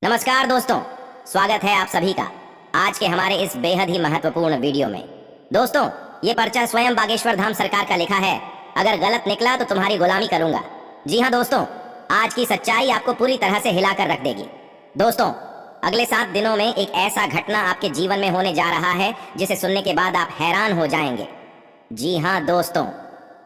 नमस्कार दोस्तों, स्वागत है आप सभी का आज के हमारे इस बेहद ही महत्वपूर्ण वीडियो में। दोस्तों, ये पर्चा स्वयं बागेश्वर धाम सरकार का लिखा है। अगर गलत निकला तो तुम्हारी गुलामी करूंगा। जी हाँ दोस्तों, आज की सच्चाई आपको पूरी तरह से हिलाकर रख देगी। दोस्तों, अगले 7 दिनों में एक ऐसा घटना आपके जीवन में होने जा रहा है जिसे सुनने के बाद आप हैरान हो जाएंगे। जी हाँ दोस्तों,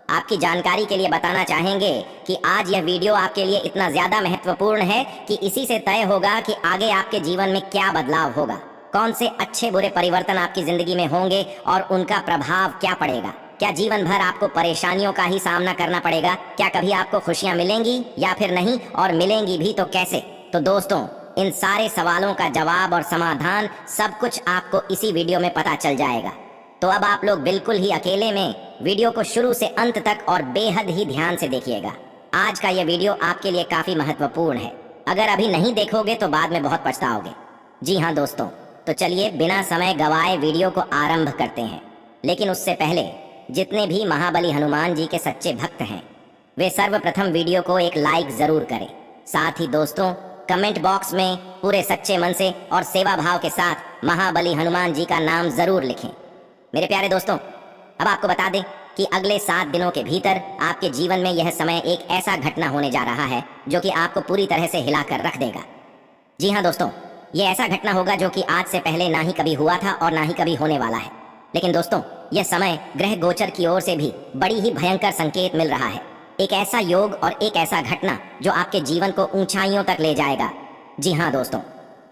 आपकी जानकारी के लिए बताना चाहेंगे कि आज यह वीडियो आपके लिए इतना ज्यादा महत्वपूर्ण है कि इसी से तय होगा कि आगे आपके जीवन में क्या बदलाव होगा, कौन से अच्छे बुरे परिवर्तन आपकी जिंदगी में होंगे और उनका प्रभाव क्या पड़ेगा। क्या जीवन भर आपको परेशानियों का ही सामना करना पड़ेगा? क्या कभी आपको खुशियां मिलेंगी या फिर नहीं, और मिलेंगी भी तो कैसे? तो दोस्तों, इन सारे सवालों का जवाब और समाधान सब कुछ आपको इसी वीडियो में पता चल जाएगा। तो अब आप लोग बिल्कुल ही अकेले में वीडियो को शुरू से अंत तक और बेहद ही ध्यान से देखिएगा। आज का यह वीडियो आपके लिए काफी महत्वपूर्ण है। अगर अभी नहीं देखोगे तो बाद में बहुत पछताओगे। जी हाँ दोस्तों, तो चलिए बिना समय गवाए वीडियो को आरंभ करते हैं। लेकिन उससे पहले जितने भी महाबली हनुमान जी के सच्चे भक्त हैं वे सर्वप्रथम वीडियो को एक लाइक जरूर करें। साथ ही दोस्तों, कमेंट बॉक्स में पूरे सच्चे मन से और सेवा भाव के साथ महाबली हनुमान जी का नाम जरूर लिखें। मेरे प्यारे दोस्तों, अब आपको बता दें कि अगले 7 दिनों के भीतर आपके जीवन में यह समय एक ऐसा घटना होने जा रहा है जो कि आपको पूरी तरह से हिलाकर रख देगा। जी हाँ दोस्तों, यह ऐसा घटना होगा जो कि आज से पहले ना ही कभी हुआ था और ना ही कभी होने वाला है। लेकिन दोस्तों, यह समय ग्रह गोचर की ओर से भी बड़ी ही भयंकर संकेत मिल रहा है। एक ऐसा योग और एक ऐसा घटना जो आपके जीवन को ऊंचाइयों तक ले जाएगा। जी हाँ दोस्तों,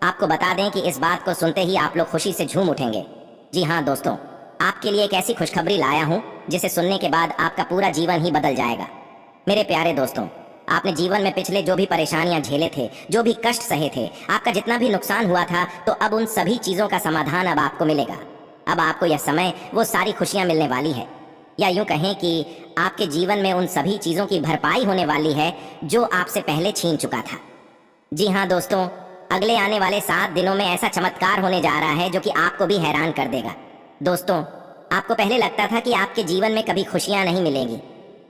आपको बता दें कि इस बात को सुनते ही आप लोग खुशी से झूम उठेंगे। जी हाँ दोस्तों, आपके लिए एक ऐसी खुशखबरी लाया हूं जिसे सुनने के बाद आपका पूरा जीवन ही बदल जाएगा। मेरे प्यारे दोस्तों, आपने जीवन में पिछले जो भी परेशानियां झेले थे, जो भी कष्ट सहे थे, आपका जितना भी नुकसान हुआ था, तो अब उन सभी चीजों का समाधान अब आपको मिलेगा। अब आपको यह समय वो सारी खुशियां मिलने वाली है, या यूं कहें कि आपके जीवन में उन सभी चीजों की भरपाई होने वाली है जो आपसे पहले छीन चुका था। जी हाँ दोस्तों, अगले आने वाले 7 दिनों में ऐसा चमत्कार होने जा रहा है जो कि आपको भी हैरान कर देगा। दोस्तों, आपको पहले लगता था कि आपके जीवन में कभी खुशियां नहीं मिलेंगी,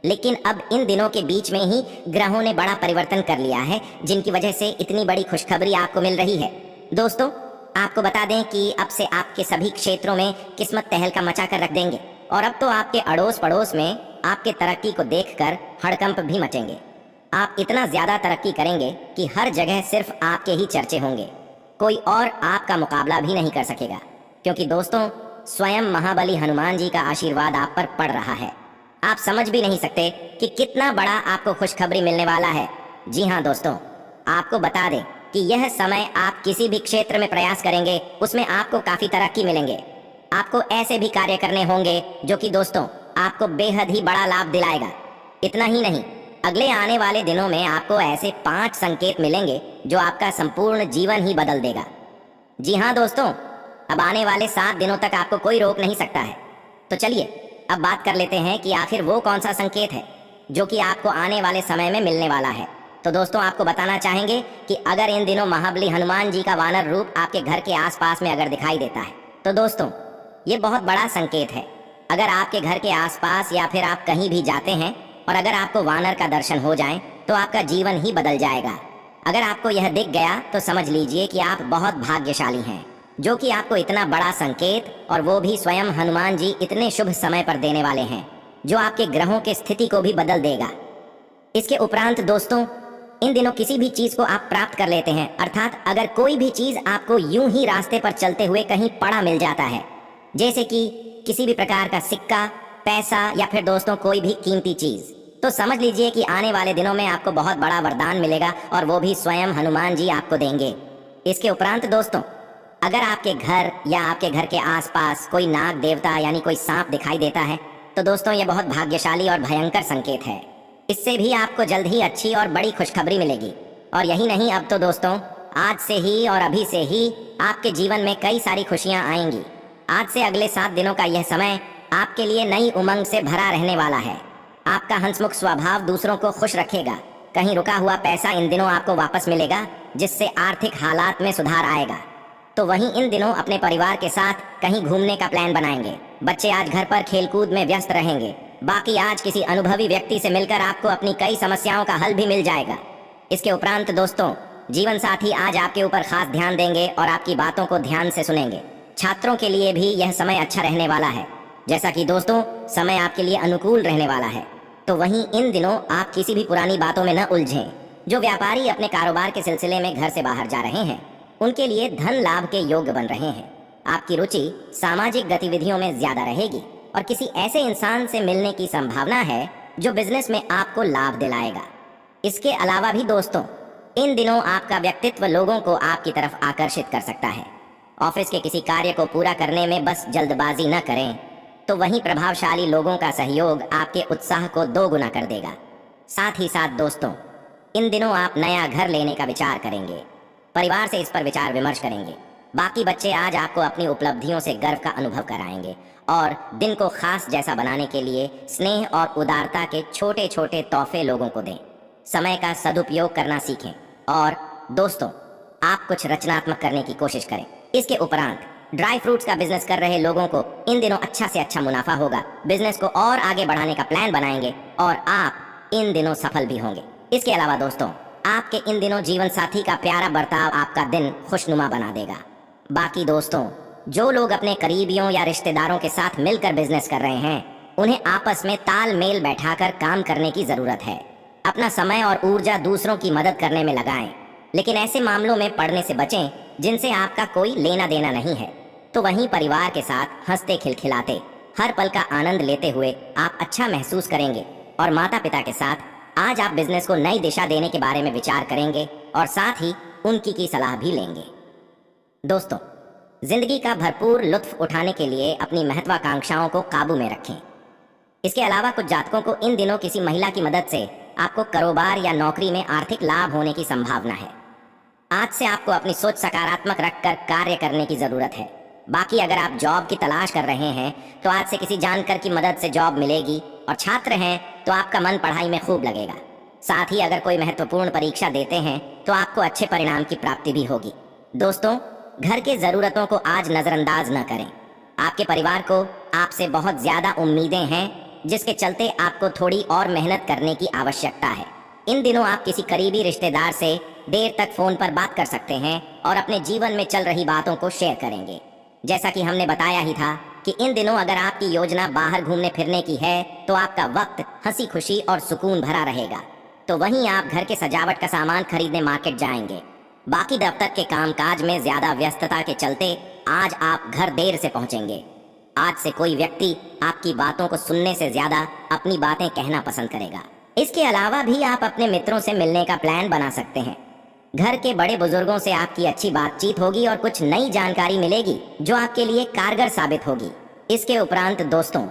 लेकिन अब इन दिनों के बीच में ही ग्रहों ने बड़ा परिवर्तन कर लिया है, जिनकी वजह से इतनी बड़ी खुशखबरी आपको मिल रही है। दोस्तों, आपको बता दें कि अब से आपके सभी क्षेत्रों में किस्मत तहलका मचा कर रख देंगे, और अब तो आपके अड़ोस पड़ोस में आपके तरक्की को देखकर हड़कंप भी मचेंगे। आप इतना ज्यादा तरक्की करेंगे कि हर जगह सिर्फ आपके ही चर्चे होंगे। कोई और आपका मुकाबला भी नहीं कर सकेगा, क्योंकि दोस्तों, स्वयं महाबली हनुमान जी का आशीर्वाद आप पर पड़ रहा है। आप समझ भी नहीं सकते कि कितना बड़ा आपको खुशखबरी मिलने वाला है। जी हाँ दोस्तों, आपको बता दें कि यह समय आप किसी भी क्षेत्र में प्रयास करेंगे उसमें आपको काफी तरक्की मिलेंगे। आपको ऐसे भी कार्य करने होंगे जो कि दोस्तों आपको बेहद ही बड़ा लाभ दिलाएगा। इतना ही नहीं, अगले आने वाले दिनों में आपको ऐसे 5 संकेत मिलेंगे जो आपका संपूर्ण जीवन ही बदल देगा। जी हाँ दोस्तों, अब आने वाले 7 दिनों तक आपको कोई रोक नहीं सकता है। तो चलिए अब बात कर लेते हैं कि आखिर वो कौन सा संकेत है जो कि आपको आने वाले समय में मिलने वाला है। तो दोस्तों, आपको बताना चाहेंगे कि अगर इन दिनों महाबली हनुमान जी का वानर रूप आपके घर के आसपास में अगर दिखाई देता है तो दोस्तों ये बहुत बड़ा संकेत है। अगर आपके घर के आसपास या फिर आप कहीं भी जाते हैं और अगर आपको वानर का दर्शन हो जाए तो आपका जीवन ही बदल जाएगा। अगर आपको यह दिख गया तो समझ लीजिए कि आप बहुत भाग्यशाली हैं, जो कि आपको इतना बड़ा संकेत, और वो भी स्वयं हनुमान जी इतने शुभ समय पर देने वाले हैं जो आपके ग्रहों की स्थिति को भी बदल देगा। इसके उपरांत दोस्तों, इन दिनों किसी भी चीज को आप प्राप्त कर लेते हैं, अर्थात अगर कोई भी चीज आपको यूं ही रास्ते पर चलते हुए कहीं पड़ा मिल जाता है, जैसे कि किसी भी प्रकार का सिक्का, पैसा या फिर दोस्तों कोई भी कीमती चीज, तो समझ लीजिए कि आने वाले दिनों में आपको बहुत बड़ा वरदान मिलेगा, और वो भी स्वयं हनुमान जी आपको देंगे। इसके उपरांत दोस्तों, अगर आपके घर या आपके घर के आसपास कोई नाग देवता यानी कोई सांप दिखाई देता है तो दोस्तों ये बहुत भाग्यशाली और भयंकर संकेत है। इससे भी आपको जल्द ही अच्छी और बड़ी खुशखबरी मिलेगी। और यही नहीं, अब तो दोस्तों आज से ही और अभी से ही आपके जीवन में कई सारी खुशियां आएंगी। आज से अगले 7 दिनों का यह समय आपके लिए नई उमंग से भरा रहने वाला है। आपका हंसमुख स्वभाव दूसरों को खुश रखेगा। कहीं रुका हुआ पैसा इन दिनों आपको वापस मिलेगा, जिससे आर्थिक हालात में सुधार आएगा। तो वहीं इन दिनों अपने परिवार के साथ कहीं घूमने का प्लान बनाएंगे। बच्चे आज घर पर खेलकूद में व्यस्त रहेंगे। बाकी आज किसी अनुभवी व्यक्ति से मिलकर आपको अपनी कई समस्याओं का हल भी मिल जाएगा। इसके उपरांत दोस्तों, जीवन साथी आज आपके ऊपर खास ध्यान देंगे और आपकी बातों को ध्यान से सुनेंगे। छात्रों के लिए भी यह समय अच्छा रहने वाला है। जैसा कि दोस्तों, समय आपके लिए अनुकूल रहने वाला है। तो वहीं इन दिनों आप किसी भी पुरानी बातों में न उलझें। जो व्यापारी अपने कारोबार के सिलसिले में घर से बाहर जा रहे हैं, उनके लिए धन लाभ के योग्य बन रहे हैं। आपकी रुचि सामाजिक गतिविधियों में ज्यादा रहेगी और किसी ऐसे इंसान से मिलने की संभावना है जो बिजनेस में आपको लाभ दिलाएगा। इसके अलावा भी दोस्तों, इन दिनों आपका व्यक्तित्व लोगों को आपकी तरफ आकर्षित कर सकता है। ऑफिस के किसी कार्य को पूरा करने में बस जल्दबाजी न करें, तो वहीं प्रभावशाली लोगों का सहयोग आपके उत्साह को दोगुना कर देगा। साथ ही साथ दोस्तों, इन दिनों आप नया घर लेने का विचार करेंगे। परिवार से इस पर विचार विमर्श करेंगे। बाकी बच्चे आज आपको अपनी उपलब्धियों से गर्व का अनुभव कराएंगे और दिन को खास जैसा बनाने के लिए स्नेह और उदारता के छोटे छोटे तोहफे लोगों को दें। समय का सदुपयोग करना सीखें और दोस्तों, आप कुछ रचनात्मक करने की कोशिश करें। इसके उपरांत ड्राई फ्रूट्स का बिजनेस कर रहे लोगों को इन दिनों अच्छा से अच्छा मुनाफा होगा। बिजनेस को और आगे बढ़ाने का प्लान बनाएंगे और आप इन दिनों सफल भी होंगे। इसके अलावा दोस्तों, आपके इन दिनों जीवन साथी का प्यारा बर्ताव आपका दिन खुशनुमा बना देगा। बाकी दोस्तों, जो लोग अपने करीबियों या रिश्तेदारों के साथ मिलकर बिजनेस कर रहे हैं, उन्हें आपस में तालमेल बैठाकर काम करने की जरूरत है। अपना समय और ऊर्जा दूसरों की मदद करने में लगाएं, लेकिन ऐसे मामलों में पड़ने से बचें जिनसे आपका कोई लेना देना नहीं है। तो वहीं परिवार के साथ हंसते खिलखिलाते हर पल का आनंद लेते हुए आप अच्छा महसूस करेंगे और माता पिता के साथ आज आप बिजनेस को नई दिशा देने के बारे में विचार करेंगे और साथ ही उनकी की सलाह भी लेंगे। दोस्तों, जिंदगी का भरपूर लुत्फ उठाने के लिए अपनी महत्वाकांक्षाओं को काबू में रखें। इसके अलावा कुछ जातकों को इन दिनों किसी महिला की मदद से आपको कारोबार या नौकरी में आर्थिक लाभ होने की संभावना है। आज से आपको अपनी सोच सकारात्मक रखकर कार्य करने की जरूरत है। बाकी अगर आप जॉब की तलाश कर रहे हैं तो आज से किसी जानकर की मदद से जॉब मिलेगी और छात्र हैं तो आपका मन पढ़ाई में खूब लगेगा। साथ ही अगर कोई महत्वपूर्ण परीक्षा देते हैं तो आपको अच्छे परिणाम की प्राप्ति भी होगी। दोस्तों, घर के जरूरतों को आज नजरअंदाज न करें। आपके परिवार को आपसे बहुत ज्यादा उम्मीदें हैं, जिसके चलते आपको थोड़ी और मेहनत करने की आवश्यकता है। इन दिनों आप किसी करीबी रिश्तेदार से देर तक फोन पर बात कर सकते हैं और अपने जीवन में चल रही बातों को शेयर करेंगे। जैसा कि हमने बताया ही था कि इन दिनों अगर आपकी योजना बाहर घूमने फिरने की है तो आपका वक्त हंसी खुशी और सुकून भरा रहेगा। तो वहीं आप घर के सजावट का सामान खरीदने मार्केट जाएंगे। बाकी दफ्तर के कामकाज में ज्यादा व्यस्तता के चलते आज आप घर देर से पहुंचेंगे। आज से कोई व्यक्ति आपकी बातों को सुनने से ज्यादा अपनी बातें कहना पसंद करेगा। इसके अलावा भी आप अपने मित्रों से मिलने का प्लान बना सकते हैं। घर के बड़े बुजुर्गों से आपकी अच्छी बातचीत होगी और कुछ नई जानकारी मिलेगी जो आपके लिए कारगर साबित होगी। इसके उपरांत दोस्तों,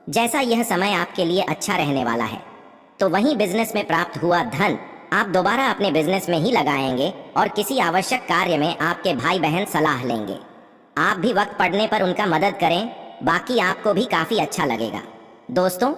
जैसा यह समय आपके लिए अच्छा रहने वाला है, तो वहीं बिजनेस में प्राप्त हुआ धन आप दोबारा अपने बिजनेस में ही लगाएंगे और किसी आवश्यक कार्य में आपके भाई बहन सलाह लेंगे। आप भी वक्त पड़ने पर उनका मदद करें, बाकी आपको भी काफी अच्छा लगेगा। दोस्तों,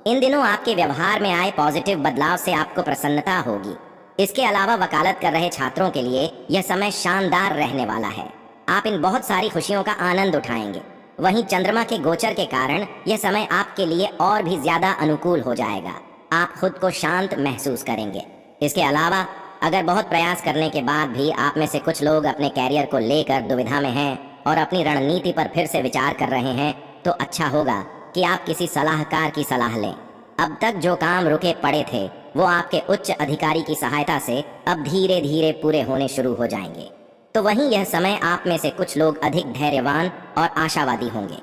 इन दिनों आपके व्यवहार में आए पॉजिटिव बदलाव से आपको प्रसन्नता होगी। इसके अलावा वकालत कर रहे छात्रों के लिए यह समय शानदार रहने वाला है। आप इन बहुत सारी खुशियों का आनंद उठाएंगे। वहीं चंद्रमा के गोचर के कारण यह समय आपके लिए और भी ज्यादा अनुकूल हो जाएगा। आप खुद को शांत महसूस करेंगे। इसके अलावा अगर बहुत प्रयास करने के बाद भी आप में से कुछ लोग अपने कैरियर को लेकर दुविधा में हैं और अपनी रणनीति पर फिर से विचार कर रहे हैं, तो अच्छा होगा कि आप किसी सलाहकार की सलाह लें। अब तक जो काम रुके पड़े थे वो आपके उच्च अधिकारी की सहायता से अब धीरे धीरे पूरे होने शुरू हो जाएंगे। तो वहीं यह समय आप में से कुछ लोग अधिक धैर्यवान और आशावादी होंगे।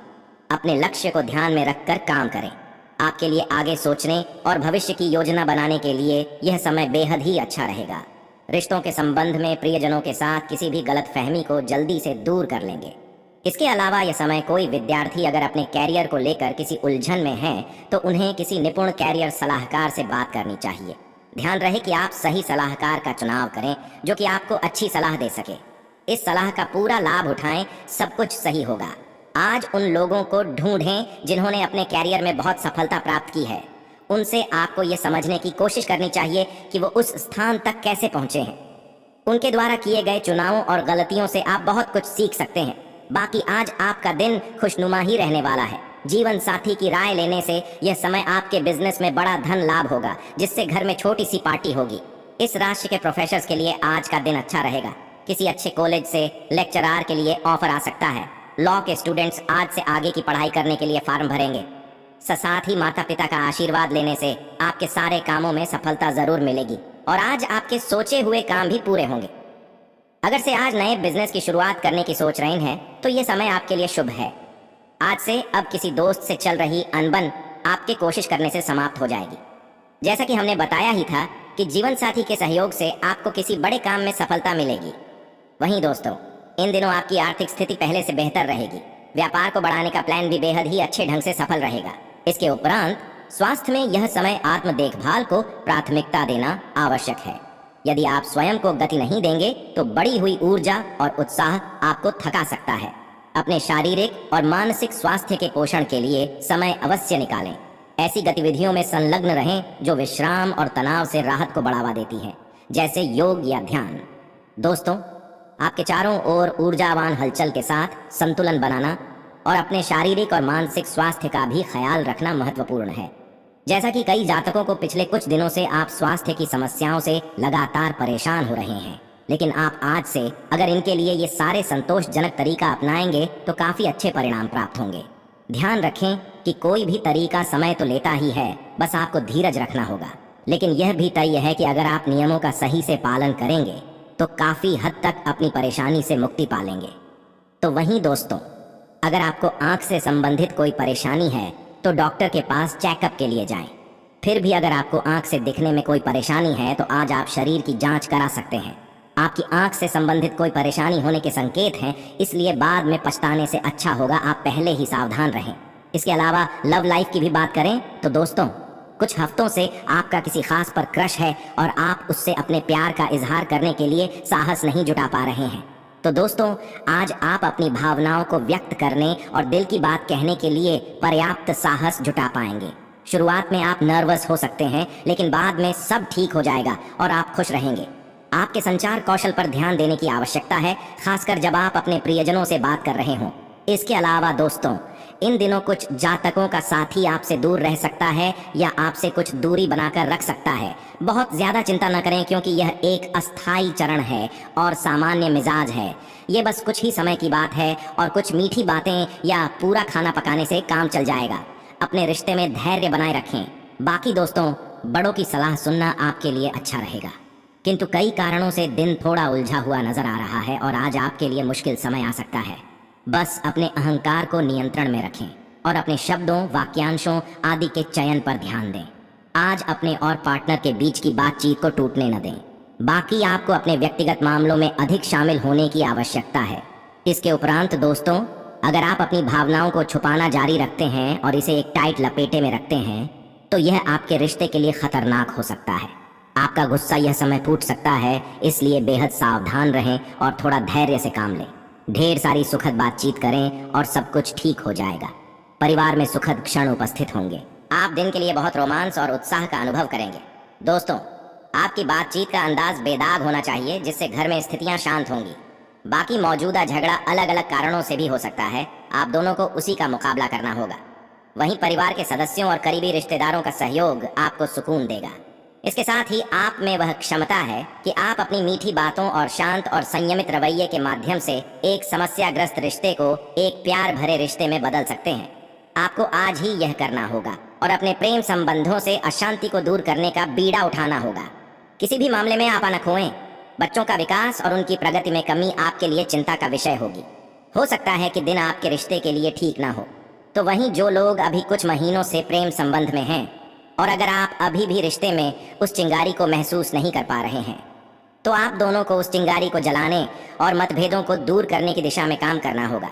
अपने लक्ष्य को ध्यान में रखकर काम करें। आपके लिए आगे सोचने और भविष्य की योजना बनाने के लिए यह समय बेहद ही अच्छा रहेगा। रिश्तों के संबंध में प्रियजनों के साथ किसी भी गलतफहमी को जल्दी से दूर कर लेंगे। इसके अलावा यह समय कोई विद्यार्थी अगर अपने कैरियर को लेकर किसी उलझन में है तो उन्हें किसी निपुण कैरियर सलाहकार से बात करनी चाहिए। ध्यान रहे कि आप सही सलाहकार का चुनाव करें जो कि आपको अच्छी सलाह दे सके। इस सलाह का पूरा लाभ उठाएं, सब कुछ सही होगा। आज उन लोगों को ढूंढें जिन्होंने अपने कैरियर में बहुत सफलता प्राप्त की है। उनसे आपको ये समझने की कोशिश करनी चाहिए कि वो उस स्थान तक कैसे पहुंचे हैं। उनके द्वारा किए गए चुनावों और गलतियों से आप बहुत कुछ सीख सकते हैं। बाकी आज आपका दिन खुशनुमा ही रहने वाला है। जीवन साथी की राय लेने से यह समय आपके बिजनेस में बड़ा धन लाभ होगा, जिससे घर में छोटी सी पार्टी होगी। इस राशि के प्रोफेसर्स के लिए आज का दिन अच्छा रहेगा। किसी अच्छे कॉलेज से लेक्चरर के लिए ऑफर आ सकता है। लॉ के स्टूडेंट्स आज से आगे की पढ़ाई करने के लिए फॉर्म भरेंगे। साथ ही माता पिता का आशीर्वाद लेने से आपके सारे कामों में सफलता जरूर मिलेगी और आज आपके सोचे हुए काम भी पूरे होंगे। अगर से आज नए बिजनेस की शुरुआत करने की सोच रहे हैं तो ये समय आपके लिए शुभ है। आज से अब किसी दोस्त से चल रही अनबन आपके कोशिश करने से समाप्त हो जाएगी। जैसा कि हमने बताया ही था कि जीवन साथी के सहयोग से आपको किसी बड़े काम में सफलता मिलेगी। वहीं दोस्तों, इन दिनों आपकी आर्थिक स्थिति पहले से बेहतर रहेगी। व्यापार को बढ़ाने का प्लान भी बेहद ही अच्छे ढंग से सफल रहेगा। इसके उपरांत स्वास्थ्य में यह समय आत्म देखभाल को प्राथमिकता देना आवश्यक है। यदि आप स्वयं को गति नहीं देंगे तो बढ़ी हुई ऊर्जा और उत्साह आपको थका सकता है। अपने शारीरिक और मानसिक स्वास्थ्य के पोषण के लिए समय अवश्य निकालें। ऐसी गतिविधियों में संलग्न रहें जो विश्राम और तनाव से राहत को बढ़ावा देती हैं, जैसे योग या ध्यान। दोस्तों, आपके चारों ओर ऊर्जावान हलचल के साथ संतुलन बनाना और अपने शारीरिक और मानसिक स्वास्थ्य का भी ख्याल रखना महत्वपूर्ण है। जैसा कि कई जातकों को पिछले कुछ दिनों से आप स्वास्थ्य की समस्याओं से लगातार परेशान हो रहे हैं, लेकिन आप आज से अगर इनके लिए ये सारे संतोषजनक तरीका अपनाएंगे तो काफी अच्छे परिणाम प्राप्त होंगे। ध्यान रखें कि कोई भी तरीका समय तो लेता ही है, बस आपको धीरज रखना होगा। लेकिन यह भी तय है कि अगर आप नियमों का सही से पालन करेंगे तो काफी हद तक अपनी परेशानी से मुक्ति पालेंगे। तो वहीं दोस्तों, अगर आपको आंख से संबंधित कोई परेशानी है तो डॉक्टर के पास चेकअप के लिए जाएं। फिर भी अगर आपको आंख से दिखने में कोई परेशानी है तो आज आप शरीर की जांच करा सकते हैं। आपकी आंख से संबंधित कोई परेशानी होने के संकेत हैं, इसलिए बाद में पछताने से अच्छा होगा आप पहले ही सावधान रहें। इसके अलावा लव लाइफ की भी बात करें तो दोस्तों, कुछ हफ्तों से आपका किसी खास पर क्रश है और आप उससे अपने प्यार का इजहार करने के लिए साहस नहीं जुटा पा रहे हैं। तो दोस्तों, आज आप अपनी भावनाओं को व्यक्त करने और दिल की बात कहने के लिए पर्याप्त साहस जुटा पाएंगे। शुरुआत में आप नर्वस हो सकते हैं, लेकिन बाद में सब ठीक हो जाएगा और आप खुश रहेंगे। आपके संचार कौशल पर ध्यान देने की आवश्यकता है, खासकर जब आप अपने प्रियजनों से बात कर रहे हों। इसके अलावा दोस्तों, इन दिनों कुछ जातकों का साथी आपसे दूर रह सकता है या आपसे कुछ दूरी बनाकर रख सकता है। बहुत ज्यादा चिंता न करें, क्योंकि यह एक अस्थायी चरण है और सामान्य मिजाज है। ये बस कुछ ही समय की बात है और कुछ मीठी बातें या पूरा खाना पकाने से काम चल जाएगा। अपने रिश्ते में धैर्य बनाए रखें। बाकी दोस्तों, बड़ों की सलाह सुनना आपके लिए अच्छा रहेगा। किंतु कई कारणों से दिन थोड़ा उलझा हुआ नजर आ रहा है और आज आपके लिए मुश्किल समय आ सकता है। बस अपने अहंकार को नियंत्रण में रखें और अपने शब्दों, वाक्यांशों आदि के चयन पर ध्यान दें। आज अपने और पार्टनर के बीच की बातचीत को टूटने न दें। बाकी आपको अपने व्यक्तिगत मामलों में अधिक शामिल होने की आवश्यकता है। इसके उपरांत दोस्तों, अगर आप अपनी भावनाओं को छुपाना जारी रखते हैं और इसे एक टाइट लपेटे में रखते हैं तो यह आपके रिश्ते के लिए खतरनाक हो सकता है। आपका गुस्सा यह समय फूट सकता है, इसलिए बेहद सावधान रहें और थोड़ा धैर्य से काम लें। ढेर सारी सुखद बातचीत करें और सब कुछ ठीक हो जाएगा। परिवार में सुखद क्षण उपस्थित होंगे। आप दिन के लिए बहुत रोमांस और उत्साह का अनुभव करेंगे। दोस्तों, आपकी बातचीत का अंदाज बेदाग होना चाहिए, जिससे घर में स्थितियां शांत होंगी। बाकी मौजूदा झगड़ा अलग अलग कारणों से भी हो सकता है, आप दोनों को उसी का मुकाबला करना होगा। वहीं परिवार के सदस्यों और करीबी रिश्तेदारों का सहयोग आपको सुकून देगा। इसके साथ ही आप में वह क्षमता है कि आप अपनी मीठी बातों और शांत और संयमित रवैये के माध्यम से एक समस्याग्रस्त रिश्ते को एक प्यार भरे रिश्ते में बदल सकते हैं। आपको आज ही यह करना होगा और अपने प्रेम संबंधों से अशांति को दूर करने का बीड़ा उठाना होगा। किसी भी मामले में आप न खोएं। बच्चों का विकास और उनकी प्रगति में कमी आपके लिए चिंता का विषय होगी। हो सकता है कि दिन आपके रिश्ते के लिए ठीक ना हो। तो वहीं जो लोग अभी कुछ महीनों से प्रेम संबंध में हैं और अगर आप अभी भी रिश्ते में उस चिंगारी को महसूस नहीं कर पा रहे हैं तो आप दोनों को उस चिंगारी को जलाने और मतभेदों को दूर करने की दिशा में काम करना होगा।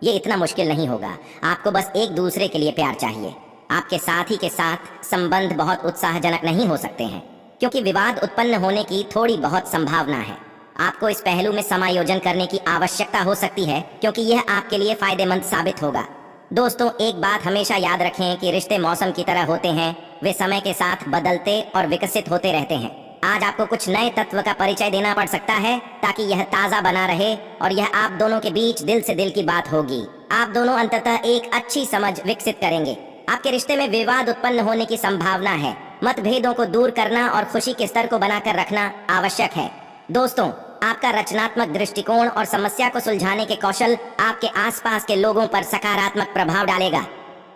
ये इतना मुश्किल नहीं होगा। आपको बस एक दूसरे के लिए प्यार चाहिए। आपके साथी के साथ संबंध बहुत उत्साहजनक नहीं हो सकते हैं, क्योंकि विवाद उत्पन्न होने की थोड़ी बहुत संभावना है। आपको इस पहलू में समायोजन करने की आवश्यकता हो सकती है, क्योंकि यह आपके लिए फायदेमंद साबित होगा। दोस्तों, एक बात हमेशा याद रखें कि रिश्ते मौसम की तरह होते हैं। वे समय के साथ बदलते और विकसित होते रहते हैं। आज आपको कुछ नए तत्व का परिचय देना पड़ सकता है ताकि यह ताज़ा बना रहे और यह आप दोनों के बीच दिल से दिल की बात होगी। आप दोनों अंततः एक अच्छी समझ विकसित करेंगे। आपके रिश्ते में विवाद उत्पन्न होने की संभावना है, मतभेदों को दूर करना और खुशी के स्तर को बनाकर रखना आवश्यक है। दोस्तों, आपका रचनात्मक दृष्टिकोण और समस्या को सुलझाने के कौशल आपके आसपास के लोगों पर सकारात्मक प्रभाव डालेगा।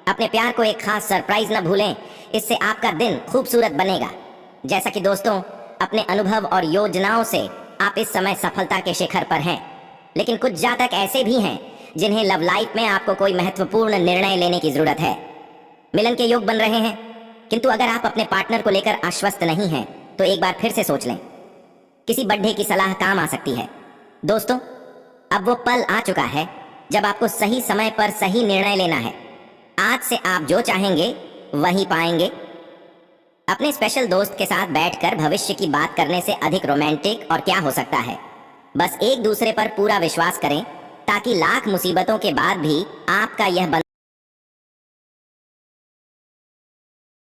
अपने प्यार को एक खास सरप्राइज न भूलें, इससे आपका दिन खूबसूरत बनेगा। जैसा कि दोस्तों, अपने अनुभव और योजनाओं से आप इस समय सफलता के शिखर पर हैं, लेकिन कुछ जातक ऐसे भी हैं जिन्हें लव लाइफ में आपको कोई महत्वपूर्ण निर्णय लेने की जरूरत है। मिलन के योग बन रहे हैं, किंतु अगर आप अपने पार्टनर को लेकर आश्वस्त नहीं हैं तो एक बार फिर से सोच लें। किसी बड्ढे की सलाह काम आ सकती है। दोस्तों, अब वो पल आ चुका है जब आपको सही समय पर सही निर्णय लेना है। आज से आप जो चाहेंगे वही पाएंगे। अपने स्पेशल दोस्त के साथ बैठकर भविष्य की बात करने से अधिक रोमांटिक और क्या हो सकता है। बस एक दूसरे पर पूरा विश्वास करें ताकि लाख मुसीबतों के बाद भी आपका यह